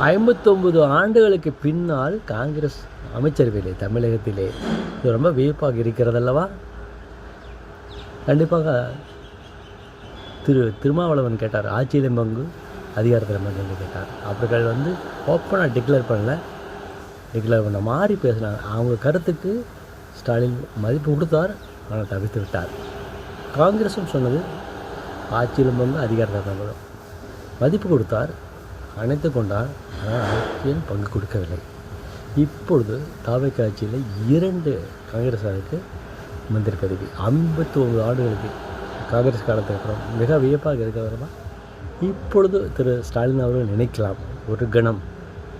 59 ஆண்டுகளுக்கு பின்னால் காங்கிரஸ் அமைச்சரவையிலே தமிழகத்திலே இது ரொம்ப வியப்பாக இருக்கிறதல்லவா? கண்டிப்பாக திருமாவளவன் கேட்டார், ஆட்சியிலும் பங்கு அதிகாரத்தில் பங்கு கேட்டார். அவர்கள் ஓப்பனாக டிக்ளேர் பண்ண மாதிரி பேசினாங்க. அவங்க கருத்துக்கு ஸ்டாலின் மதிப்பு கொடுத்தார், ஆனால் தவிர்த்து விட்டார். காங்கிரஸும் சொன்னது ஆட்சியிலும் பங்கு அதிகாரத்தில் பங்கு மதிப்பு கொடுத்தார், அணைத்து கொண்டார், ஆனால் ஆட்சியில் பங்கு கொடுக்கவில்லை. இப்பொழுது தாவேக ஆட்சியில் 2 காங்கிரஸாருக்கு மந்திரி பதவி. 59 ஆண்டுகளுக்கு காங்கிரஸ் காலத்துக்கு அப்புறம் மிக வியப்பாக இருக்கிறதா? இப்பொழுது திரு ஸ்டாலின் அவர்கள் நினைக்கலாம், ஒரு கணம்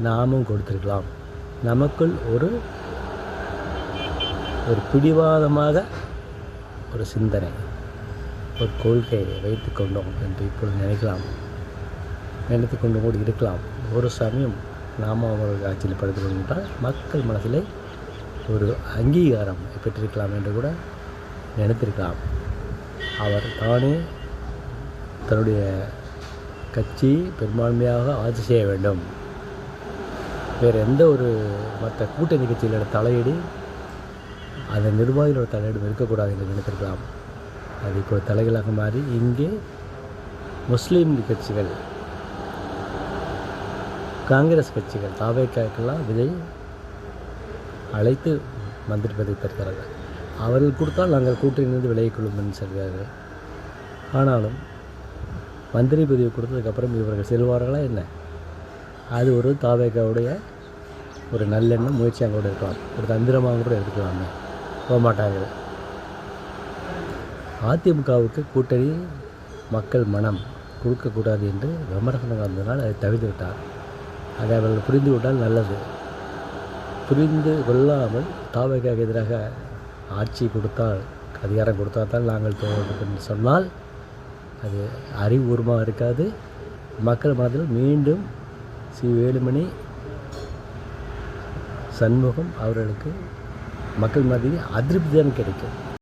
நாமும் கொடுத்திருக்கலாம், நமக்குள் ஒரு பிடிவாதமாக ஒரு சிந்தனை, ஒரு கொள்கையை வைத்து கொண்டோம் என்று இப்பொழுது நினைத்து கொண்டு கூட இருக்கலாம். ஒரு சமயம் நாம் அவர்கள் ஆட்சியில் படுத்து கொண்டால் மக்கள் மனதிலே ஒரு அங்கீகாரம் பெற்றிருக்கலாம் என்று கூட நினைத்திருக்கலாம். அவர் தானே தன்னுடைய கட்சி பெரும்பான்மையாக ஆட்சி செய்ய வேண்டும், வேறு எந்த ஒரு மற்ற கூட்டணி கட்சிகளோட தலையீடு, அந்த நிர்வாகிகளோட தலையீடும் இருக்கக்கூடாது என்று நினைத்திருக்கலாம். அது இப்போ தலைகளாக மாறி இங்கே முஸ்லீம் கட்சிகள், காங்கிரஸ் கட்சிகள், தாவேக்காக்கெல்லாம் விஜய் அழைத்து மந்திரி பதவி தருகிறார்கள். அவர்கள் கொடுத்தால் நாங்கள் கூட்டணியிலிருந்து விலகிக் கொள்ளும் என்று சொல்கிறார்கள். ஆனாலும் மந்திரி பதவி கொடுத்ததுக்கப்புறம் இவர்கள் செல்வார்களா என்ன? அது ஒரு தாவேக்காவுடைய ஒரு நல்லெண்ணம், முயற்சியாக கூட இருக்கலாம், ஒரு தந்திரமாக கூட எடுத்துக்கலாமே, போக மாட்டார்கள். அதிமுகவுக்கு கூட்டணி மக்கள் மனம் கொடுக்கக்கூடாது என்று விமர்சனம் வந்ததனால் அதை தவிர்த்து விட்டார். அதை அவர்கள் புரிந்து விட்டால் நல்லது. புரிந்து கொள்ளாமல் தாவேக்காவுக்கு எதிராக ஆட்சி கொடுத்தால், அதிகாரம் கொடுத்தால் தான் நாங்கள் தோணும் என்று சொன்னால் அது அறிவுபூர்வமாக இருக்காது. மக்கள் மனதில் மீண்டும் வேலுமணி, சண்முகம் அவர்களுக்கு மக்கள் மத்தியில் அதிருப்தி தான் கிடைக்கும்.